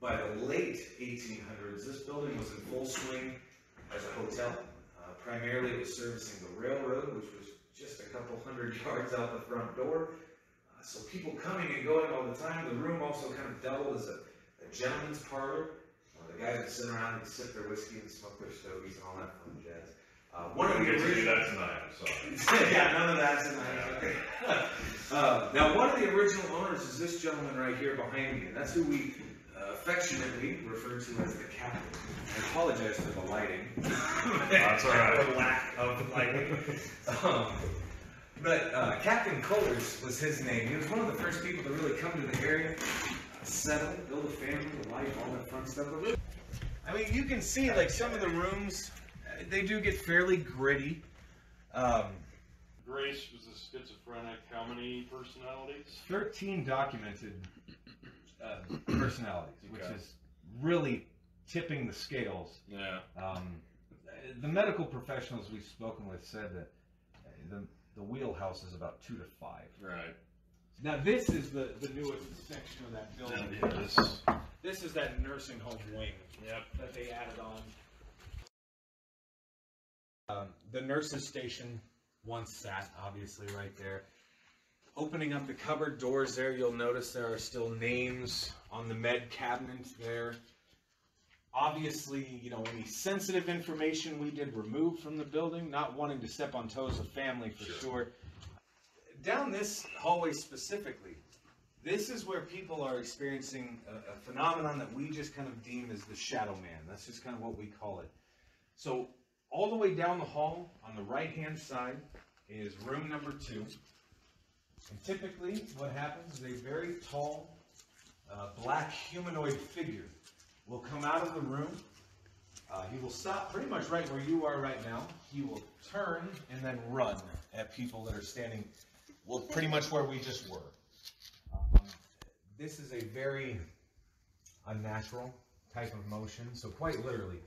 by the late 1800s, this building was in full swing as a hotel. Primarily it was servicing the railroad, which was just a couple hundred yards out the front door. So people coming and going all the time. The room also kind of doubled as a gentleman's parlor. The guys would sit around and sip their whiskey and smoke their stogies and all that fun jazz. One of the original. That tonight, I'm sorry. Yeah, none of that tonight. Okay. Now, one of the original owners is this gentleman right here behind me, and that's who we affectionately refer to as the captain. I apologize for the lighting. That's all right. The lack of lighting. But Captain Colors was his name. He was one of the first people to really come to the area, settle, build a family, a life, all that fun stuff. But really, I mean, you can see like some of the rooms, they do get fairly gritty. Grace was a schizophrenic. How many personalities? 13 documented personalities, which is really tipping the scales. Yeah. The medical professionals we've spoken with said that the wheelhouse is about 2 to 5. Right. Now this is the newest section of that building. Yeah, This is that nursing home wing. Yep. That they added on. The nurses' station once sat, obviously, right there. Opening up the cupboard doors there, you'll notice there are still names on the med cabinet there. Obviously, you know, any sensitive information we did remove from the building, not wanting to step on toes of family for sure. Down this hallway specifically, this is where people are experiencing a phenomenon that we just kind of deem as the shadow man. That's just kind of what we call it. So all the way down the hall on the right-hand side is room number 2. And typically what happens is a very tall, black humanoid figure will come out of the room. He will stop pretty much right where you are right now. He will turn and then run at people that are standing, well, pretty much where we just were. This is a very unnatural type of motion. So quite literally,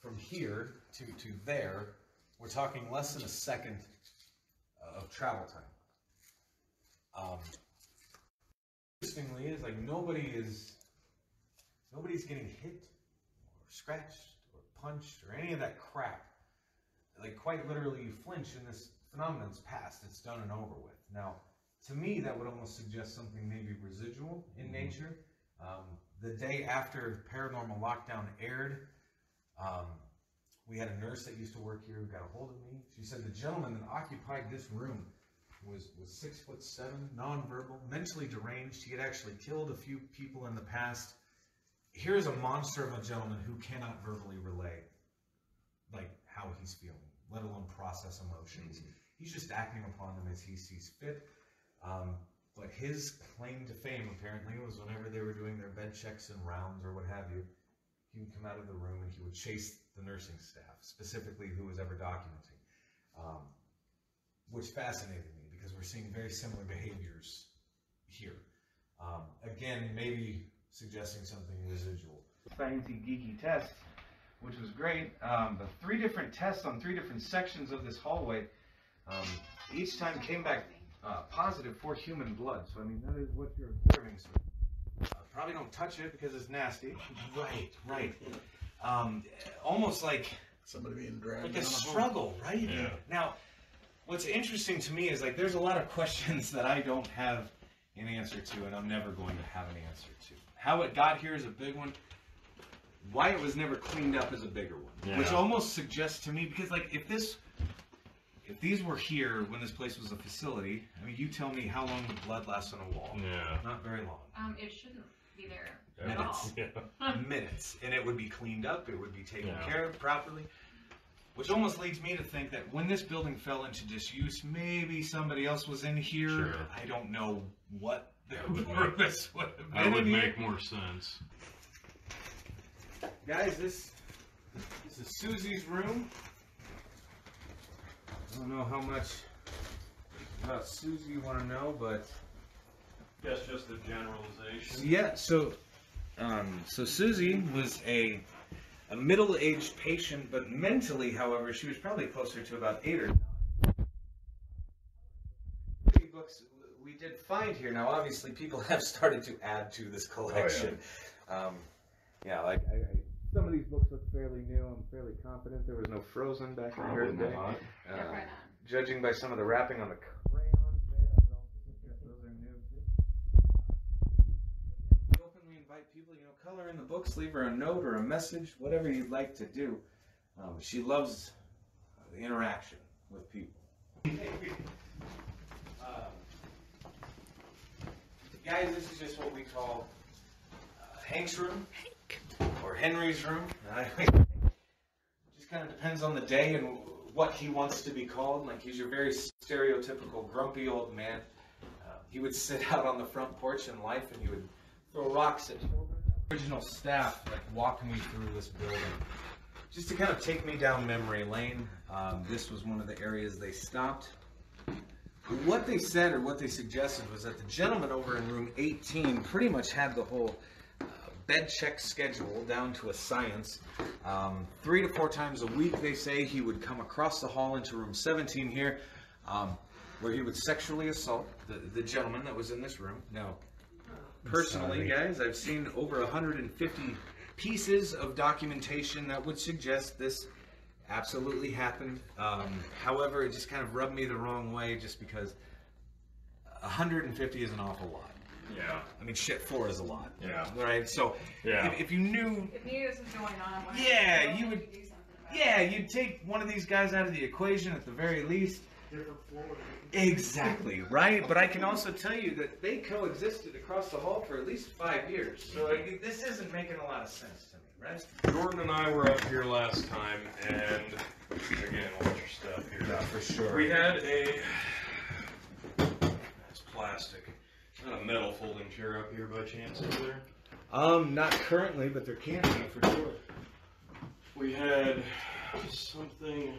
from here to there, we're talking less than a second of travel time. Interestingly, is like nobody's getting hit or scratched or punched or any of that crap. Like quite literally, you flinch and this phenomenon's past. It's done and over with. Now, to me, that would almost suggest something maybe residual in nature. The day after Paranormal Lockdown aired, we had a nurse that used to work here who got a hold of me. She said the gentleman that occupied this room was 6'7", nonverbal, mentally deranged. He had actually killed a few people in the past. Here's a monster of a gentleman who cannot verbally relay like how he's feeling, let alone process emotions. He's just acting upon them as he sees fit. But his claim to fame apparently was whenever they were doing their bed checks and rounds or what have you, he would come out of the room and he would chase the nursing staff, specifically who was ever documenting, which fascinated me because we're seeing very similar behaviors here. Again, maybe suggesting something residual. Fancy geeky test, which was great. The 3 different tests on 3 different sections of this hallway, each time came back positive for human blood. So I mean, that is what you're observing. So probably don't touch it because it's nasty. Right. Almost like somebody being dragged. Like a struggle, right? Yeah. Now, what's interesting to me is like there's a lot of questions that I don't have an answer to, and I'm never going to have an answer to. How it got here is a big one. Why it was never cleaned up is a bigger one, which almost suggests to me, because like if these were here when this place was a facility, I mean, you tell me how long would blood last on a wall? Yeah. Not very long. It shouldn't be there. Minutes. Minutes. And it would be cleaned up, it would be taken care of properly. Which almost leads me to think that when this building fell into disuse, maybe somebody else was in here. Sure. I don't know what their purpose would have been. That would in make here. more sense. Guys, this is Susie's room. I don't know how much about Susie you want to know, but That's just a generalization. yeah. So Susie was a middle-aged patient, but mentally, however, she was probably closer to about 8 or 9. Books, we did find here. Now, obviously, people have started to add to this collection. Yeah, like some of these books look fairly new. I'm fairly confident there was no Frozen back in here today. They're right on. Judging by some of the wrapping on the crayons there, I would also suggest those are new too. We openly invite people, color in the books, leave her a note or a message, whatever you'd like to do. She loves the interaction with people. Guys, this is just what we call Hank's room, or Henry's room. It just kind of depends on the day and what he wants to be called. Like, he's your very stereotypical grumpy old man. He would sit out on the front porch in life and he would throw rocks at children. Original staff walked me through this building just to kind of take me down memory lane. This was one of the areas they stopped. What they said, or what they suggested, was that the gentleman over in room 18 pretty much had the whole bed check schedule down to a science. 3 to 4 times a week, they say, he would come across the hall into room 17 here, where he would sexually assault the gentleman that was in this room. Now, personally, guys, I've seen over 150 pieces of documentation that would suggest this absolutely happened. However, it just kind of rubbed me the wrong way, just because 150 is an awful lot. Yeah. I mean, shit, 4 is a lot. Yeah. Right? So, Yeah. if you knew... If you knew this was going on, why Yeah, not? you would... Do something about Yeah, you'd take one of these guys out of the equation at the very least. Different floor. Exactly, right? But I can also tell you that they coexisted across the hall for at least 5 years. So this isn't making a lot of sense to me, right? Jordan and I were up here last time, and again, watch your stuff here. Yeah, for sure. We had it's plastic. Not a metal folding chair up here by chance, is there? Not currently, but there can be for sure. We had something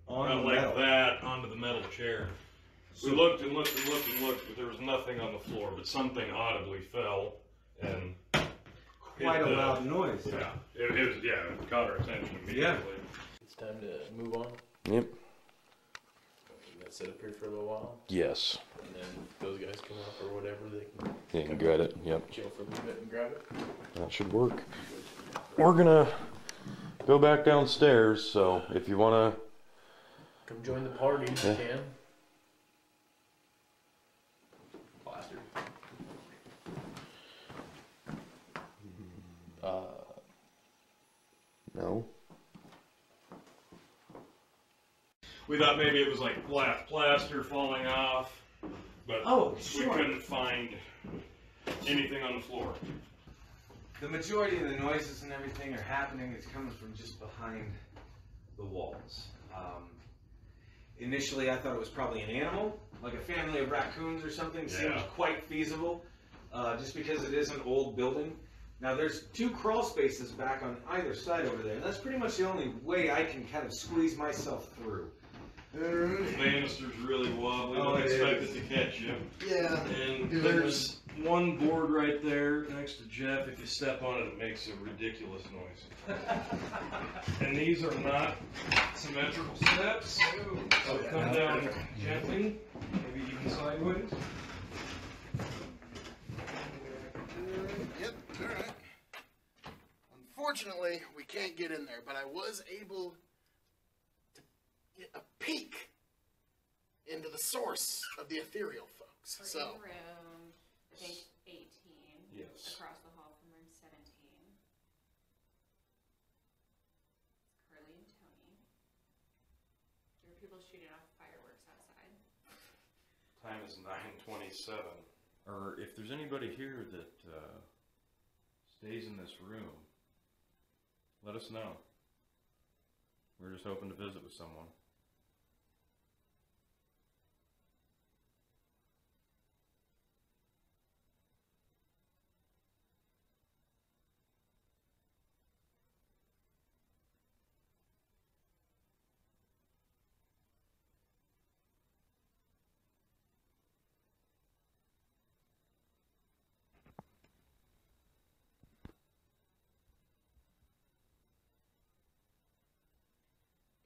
On like metal. that onto the metal chair. We looked and looked and looked and looked, but there was nothing on the floor, but something audibly fell and Quite a loud noise. Yeah, it caught our attention immediately. It's time to move on. Yep. We're gonna sit up here for a little while, Yes. and then those guys come up or whatever, they can You can get it. Yep. chill for a little bit and grab it. That should work. We're gonna go back downstairs, so if you wanna. Come join the party if you can. Plaster. No. We thought maybe it was like black plaster falling off, but we couldn't find anything on the floor. The majority of the noises and everything are happening. It's coming from just behind the walls. Initially, I thought it was probably an animal, like a family of raccoons or something. Seems quite feasible, just because it is an old building. Now, there's 2 crawl spaces back on either side over there, and that's pretty much the only way I can kind of squeeze myself through. The banister's really wobbly. Don't expect it to catch you. Yeah. And there's one board right there next to Jeff. If you step on it, it makes a ridiculous noise. And these are not symmetrical steps, so come down gently, maybe even sideways. Yep, alright. Unfortunately, we can't get in there, but I was able to get a peek into the source of the ethereal, folks. We're So, in room, I think, 18. Yes. Across the hall from room 17. It's Curly and Tony. There are people shooting off fireworks outside. Time is 9:27. Or if there's anybody here that stays in this room, let us know. We're just hoping to visit with someone.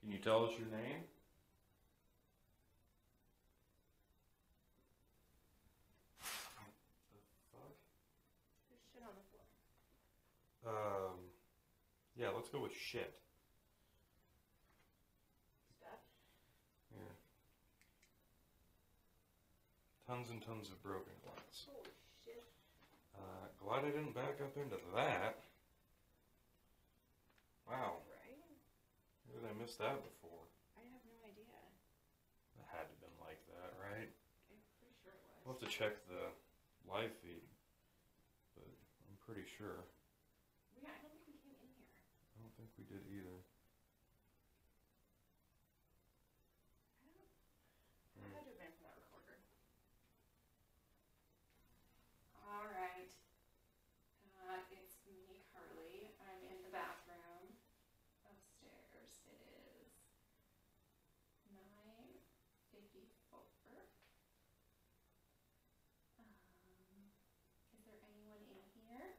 Can you tell us your name? go with shit. Stuff. Yeah. Tons and tons of broken glass. Holy shit. Glad I didn't back up into that. Wow. Right? How did I miss that before? I have no idea. That had to have been like that, right? I'm pretty sure it was. We'll have to check the live feed, but I'm pretty sure. Yeah, I don't think we came in here. I don't think we did either. I had to have been from that recorder. All right. It's me, Carly. I'm in the bathroom upstairs. It is 9:54. Is there anyone in here?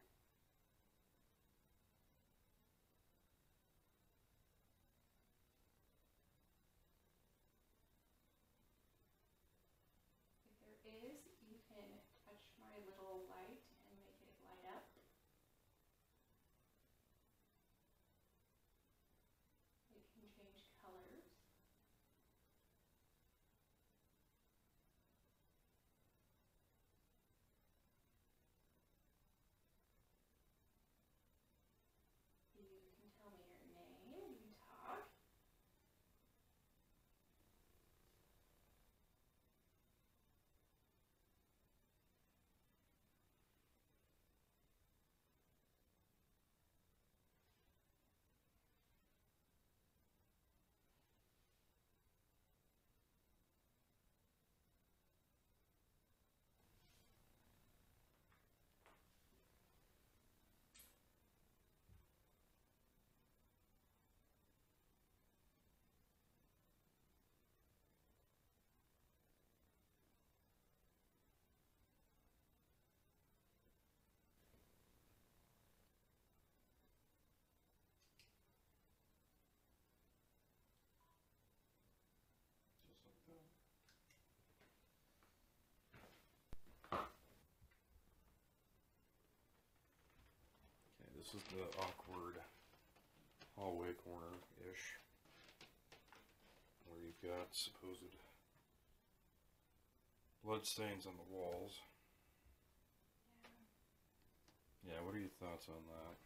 If there is, you can touch my little light and make it light up. It can change colors. You can tell me your name. You can talk. Just like that. Okay, this is the awkward hallway corner-ish, where you've got supposed blood stains on the walls. Yeah, what are your thoughts on that?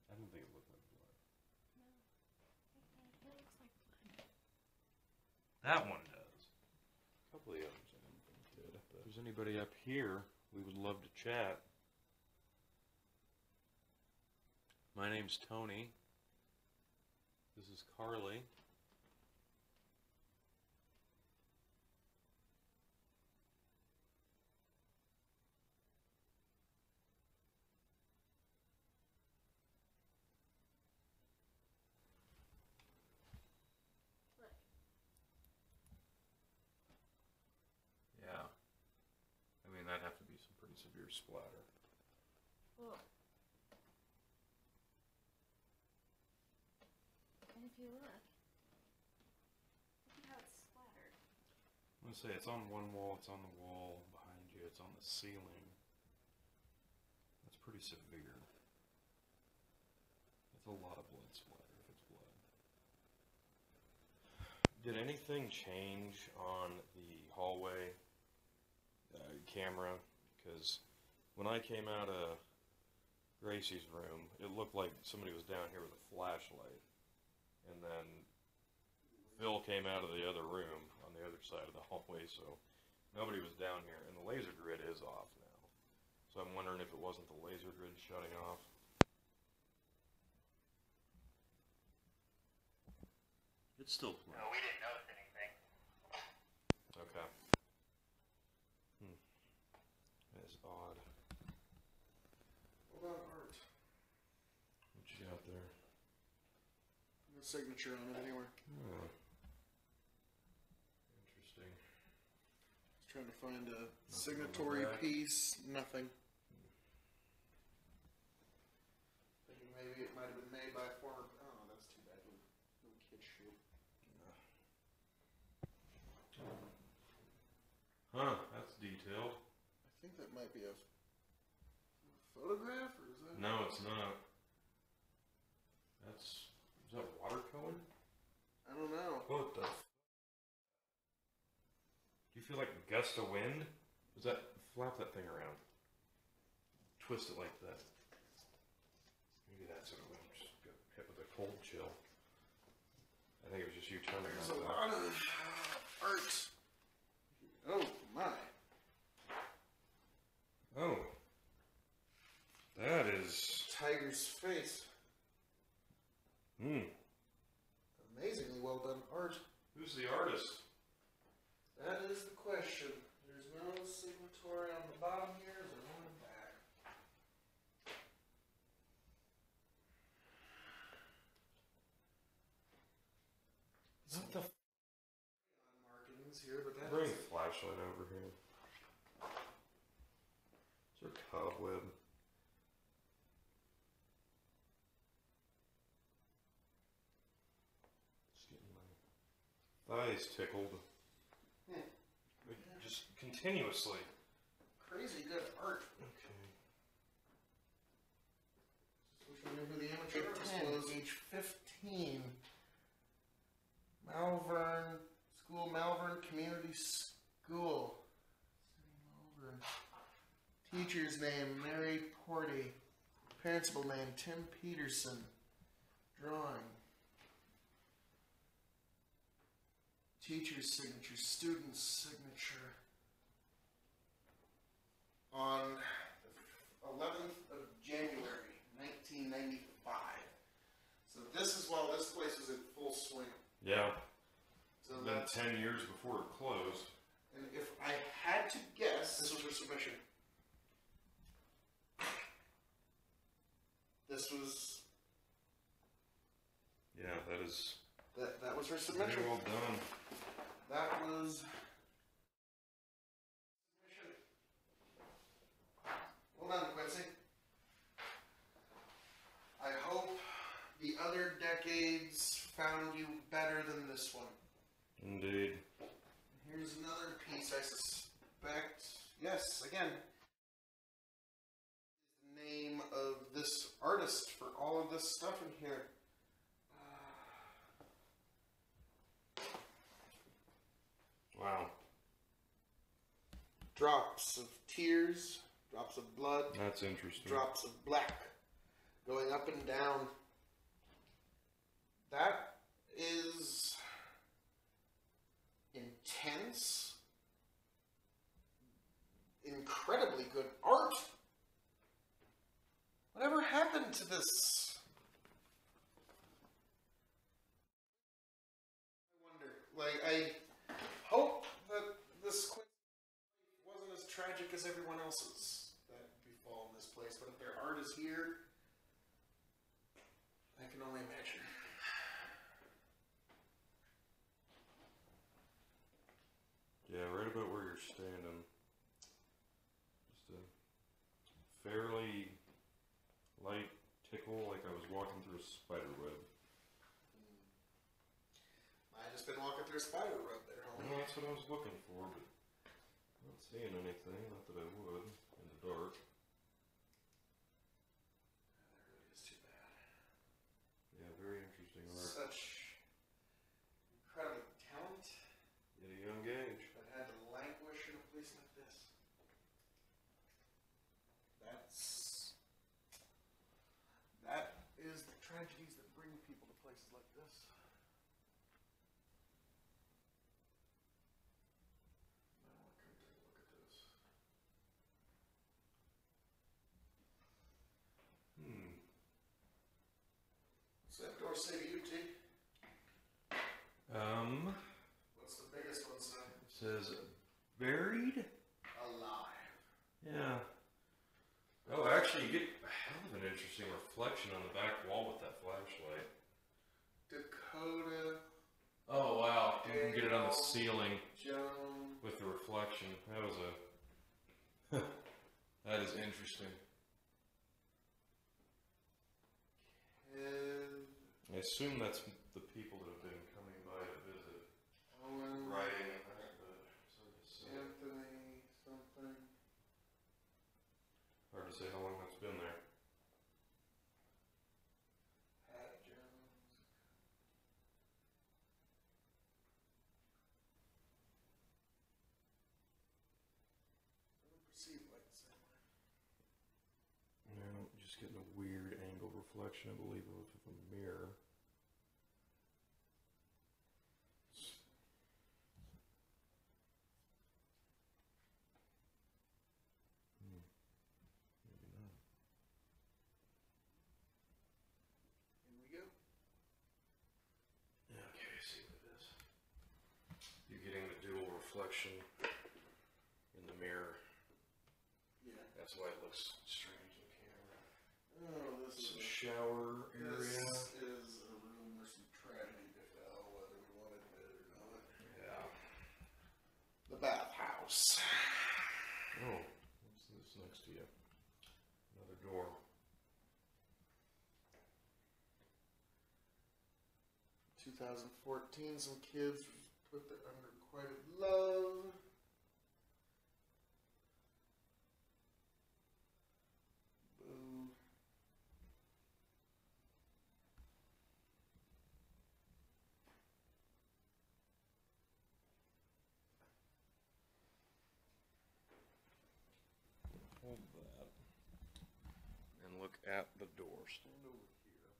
I didn't think it looked like blood. No. It looks like blood. That one does. A couple of the others I didn't think did. But if there's anybody up here, we would love to chat. My name's Tony. This is Carly. Look. Yeah. I mean, that'd have to be some pretty severe splatter. Look. And if you look at how it's splattered. I'm gonna say it's on one wall, it's on the wall behind you, it's on the ceiling. That's pretty severe. That's a lot of blood splatter if it's blood. Did anything change on the hallway camera? Because when I came out of Gracie's room, it looked like somebody was down here with a flashlight. And then Phil came out of the other room on the other side of the hallway, so nobody was down here. And the laser grid is off now. So I'm wondering if it wasn't the laser grid shutting off. It's still playing. No, we didn't notice anything. Okay. That is odd. What about art? What you got there? No signature on it anywhere. Oh. Interesting. Just trying to find a signatory piece. Nothing. Thinking maybe it might have been made by a former. Oh, that's too bad. No kid Huh, that's detailed. I think that might be a photograph, or is that? No, it's not. Is that watercolor? I don't know. What the? Do you feel like a gust of wind? Does that flap that thing around? Twist it like that. Maybe that's what it was. Just got hit with a cold chill. I think it was just you turning There's on a that. lot of art. Oh my. Oh. That is. Tiger's face. Hmm. Amazingly well done art. Who's the artist? That is the question. There's no signatory on the bottom here. There's one on the back. What the? Markings here, but that Bring is the flashlight over here. Is there a cobweb? Just getting my thighs tickled. Like, just continuously. crazy good art. Okay. Just wish we knew who the amateur artist was. Age 15. Malvern School, Malvern Community School. Malvern. Teacher's name, Mary Porty. Principal name, Tim Peterson. Drawing. Teacher's signature, student's signature. On the 11th of January, 1995. So this is while this place was in full swing. Yeah. So It's been that's, 10 years before it closed. and if I had to guess, this was her submission. This was, Yeah, that is that was her submission. very well done. That was submission. Well done, Quincy. I hope the other decades found you better than this one. Indeed. Here's another piece I suspect. Yes, again. Is the name of this artist for all of this stuff in here. Wow. Drops of tears, drops of blood, That's interesting. drops of black going up and down. That is intense, incredibly good art. Whatever happened to this? I wonder. Like, I hope that this wasn't as tragic as everyone else's that befall in this place, but if their art is here, I can only imagine. Yeah, right about where you're standing. Just a fairly light tickle, like I was walking through a spider web. I just been walking through a spider web there, homie. Well, that's what I was looking for, but not seeing anything. Not that I would in the dark. That really is too bad. Yeah, very interesting art. Such incredible talent At a young age. that had to languish in a place like this. That is the tragedies that bring people to places like this. I want to come take a look at this. What's that door say to you, T? What's the biggest one say? It says buried? Alive. Yeah. Oh, actually, you get a hell of an interesting reflection on the back wall with that flashlight. Dakota Oh, wow. You can get it on the ceiling Joan. with the reflection. That was a... that is interesting. I assume that's the people that have been coming by to visit. Owen. Writing in that, but it's hard to say. Anthony. to say how long that's been there. Pat Jones. I don't perceive light the same way. No, just getting a weird angle reflection, I believe, of a mirror. Maybe not. In we go. Yeah, okay, see what it is. You're getting the dual reflection in the mirror. Yeah. That's why it looks strange in camera. Oh, this Some is shower area. This is a room where some tragedy befell, whether we want to admit it or not. Yeah. The bathhouse. Oh, what's this next to you? Another door. 2014, some kids put their unrequited love. Boo. Hold that. And look at the door. Stand over here.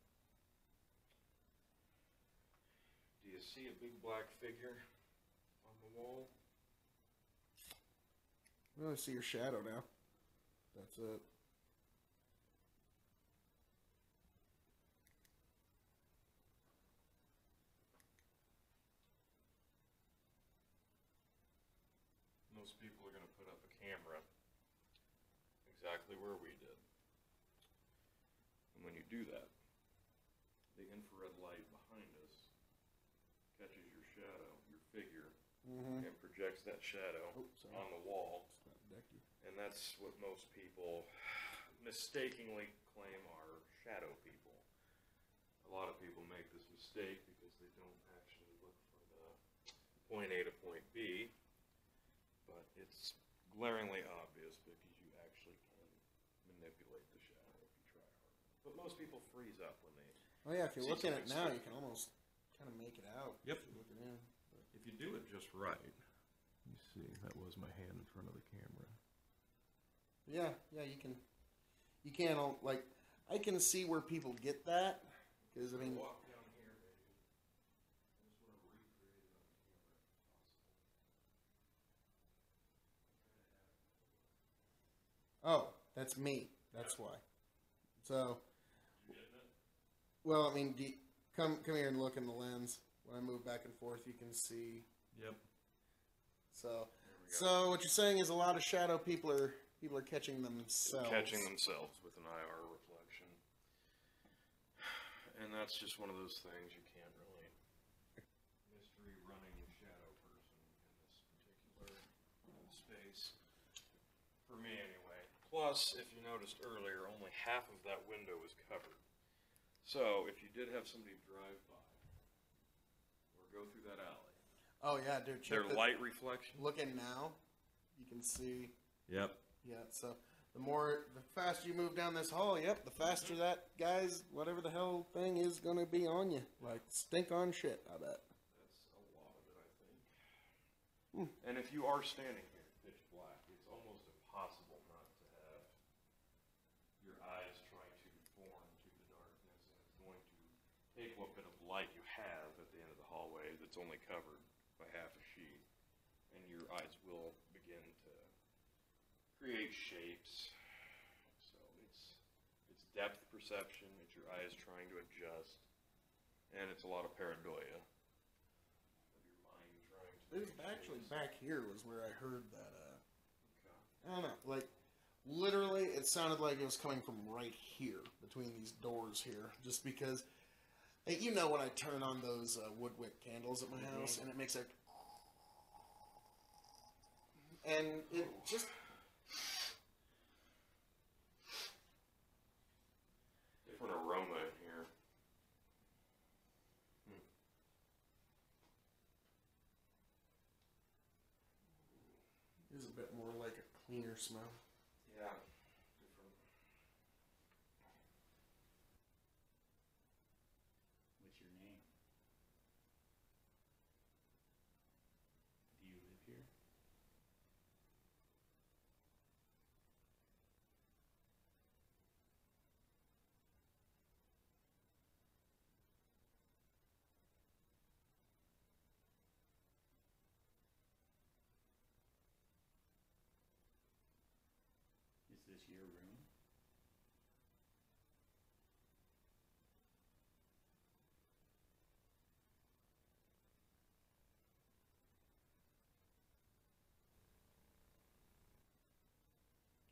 Do you see a big black figure on the wall? I only see your shadow now. That's it. Most people are going to put up a camera exactly where we did. And when you do that, the infrared light behind us catches your shadow, your figure, Mm-hmm. and projects that shadow Oh, sorry. on the wall. It's not decky. And that's what most people mistakenly claim are shadow people. A lot of people make this mistake because they don't actually look for the point A to point B. But it's glaringly obvious because you actually can manipulate the shadow if you try hard. But most people freeze up when they... Oh yeah, if you're See looking at it something now, you strange. can almost kind of make it out. Yep. If you're looking in. But If you do it just right... You see, that was my hand in front of the camera. yeah, you can. You can't like. I can see where people get that because I mean. Walk down here, maybe. I just want to recreate it on camera if possible. Oh, that's me. That's why. So, You getting it? well, I mean, come here and look in the lens. When I move back and forth, you can see. Yep. So, There we go. so what you're saying is a lot of shadow people are catching themselves. Catching themselves with an IR reflection. And that's just one of those things you can't really mystery running shadow person in this particular space. For me anyway. Plus, if you noticed earlier, only half of that window is covered. So if you did have somebody drive by or go through that alley, Oh yeah, dude. Check their light reflection. Looking now, you can see. Yep. Yeah. So the faster you move down this hall, yep, the faster that guy's whatever the hell thing is gonna be on you. Like stink on shit. I bet. That's a lot of it, I think. And if you are standing here pitch black, it's almost impossible not to have your eyes trying to form to the darkness, and it's going to take what bit of light you have at the end of the hallway that's only covered by half a sheet, and your eyes will begin to create shapes. So it's depth perception, it's your eyes trying to adjust, and it's a lot of paranoia. Of your mind trying to It was make actually shapes. back here was where I heard that. Okay. I don't know. Like literally, it sounded like it was coming from right here between these doors here, just because. Hey, you know when I turn on those woodwick candles at my house, and it makes a, and it just Different aroma in here. is a bit more like a cleaner smell. Yeah. Different. this your room?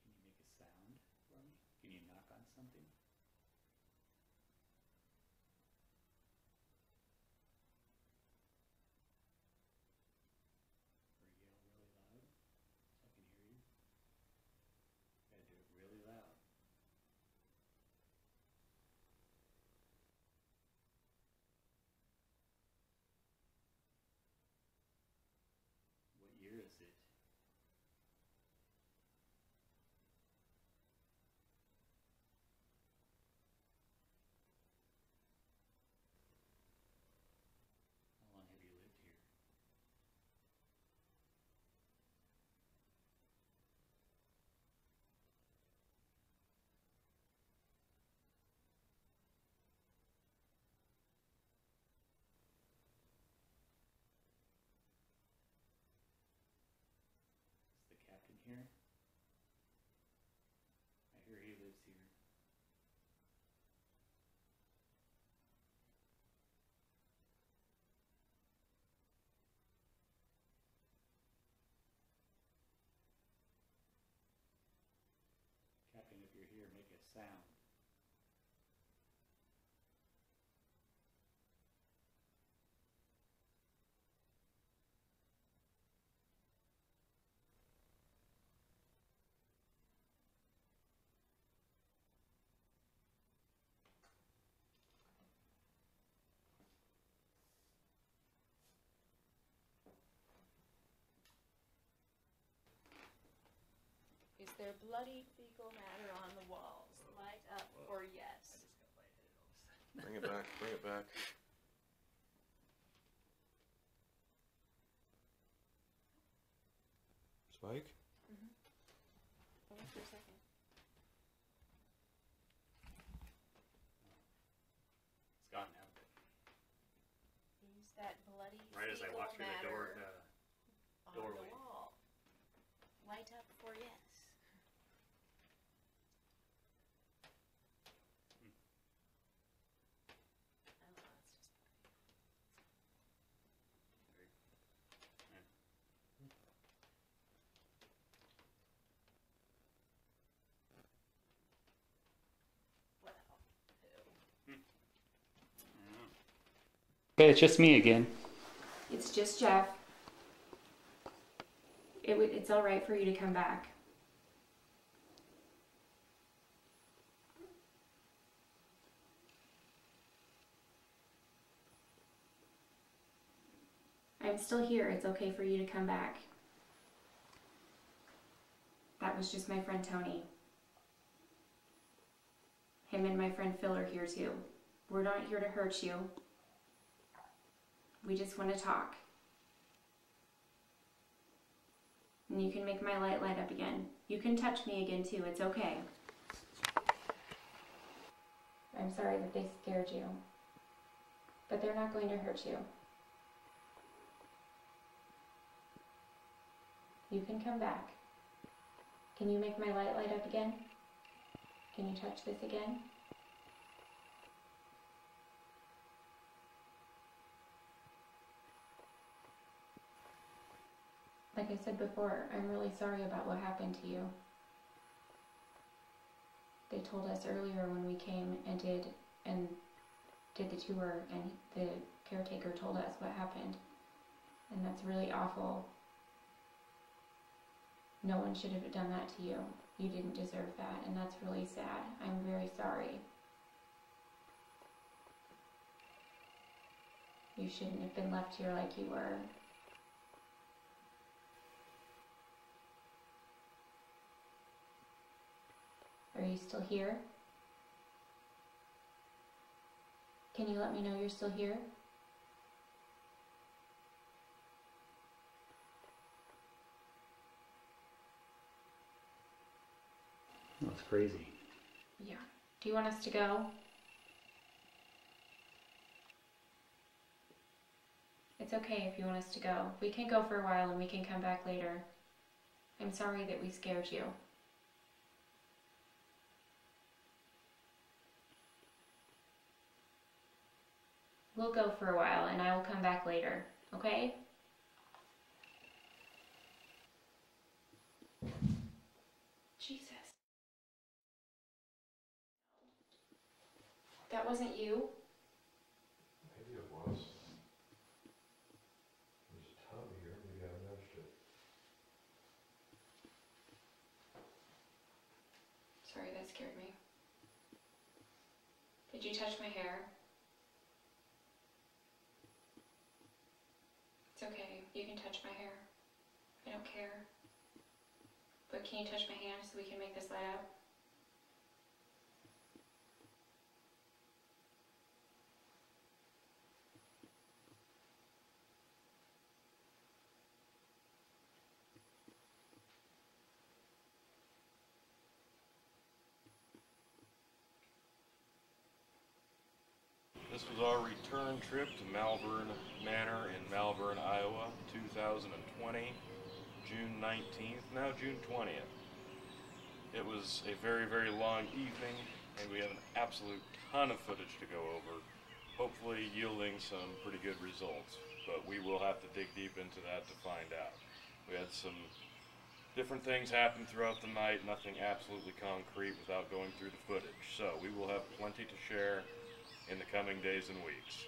Can you make a sound for me? Can you knock on something? Or yell really loud so I can hear you? Gotta do it really loud. What year is it? How long have you lived here? Is the captain here? I hear he lives here. Captain, if you're here, make a sound. Is there bloody fecal matter on the walls? Light up for yes. Bring it back, bring it back. Spike? Hold on for a second. It's gone now. Use that bloody Right as I fecal walked through the door, matter on doorway. the wall. Light up for yes. Oh, that's just well, who? Okay, it's just me again. It's just Jeff. It's all right for you to come back. I'm still here. It's okay for you to come back. That was just my friend Tony. Him and my friend Phil are here too. We're not here to hurt you. We just want to talk. And you can make my light up again. You can touch me again too. It's okay. I'm sorry that they scared you. But they're not going to hurt you. You can come back. Can you make my light up again? Can you touch this again? Like I said before, I'm really sorry about what happened to you. They told us earlier when we came and did the tour, and the caretaker told us what happened. And that's really awful. No one should have done that to you. You didn't deserve that, and that's really sad. I'm very sorry. You shouldn't have been left here like you were. Are you still here? Can you let me know you're still here? That's crazy. Yeah. Do you want us to go? It's okay if you want us to go. We can go for a while and we can come back later. I'm sorry that we scared you. we'll go for a while and I will come back later, okay? Jesus. That wasn't you? Maybe it was. There's a tub here, maybe I missed it. Sorry, that scared me. Did you touch my hair? It's okay, you can touch my hair. I don't care. But can you touch my hand so we can make this light up? This was our return trip to Malvern Manor in Malvern, Iowa, 2020, June 19th, now June 20th. It was a very, very long evening, and we have an absolute ton of footage to go over, hopefully yielding some pretty good results, but we will have to dig deep into that to find out. We had some different things happen throughout the night, nothing absolutely concrete without going through the footage, so we will have plenty to share in the coming days and weeks.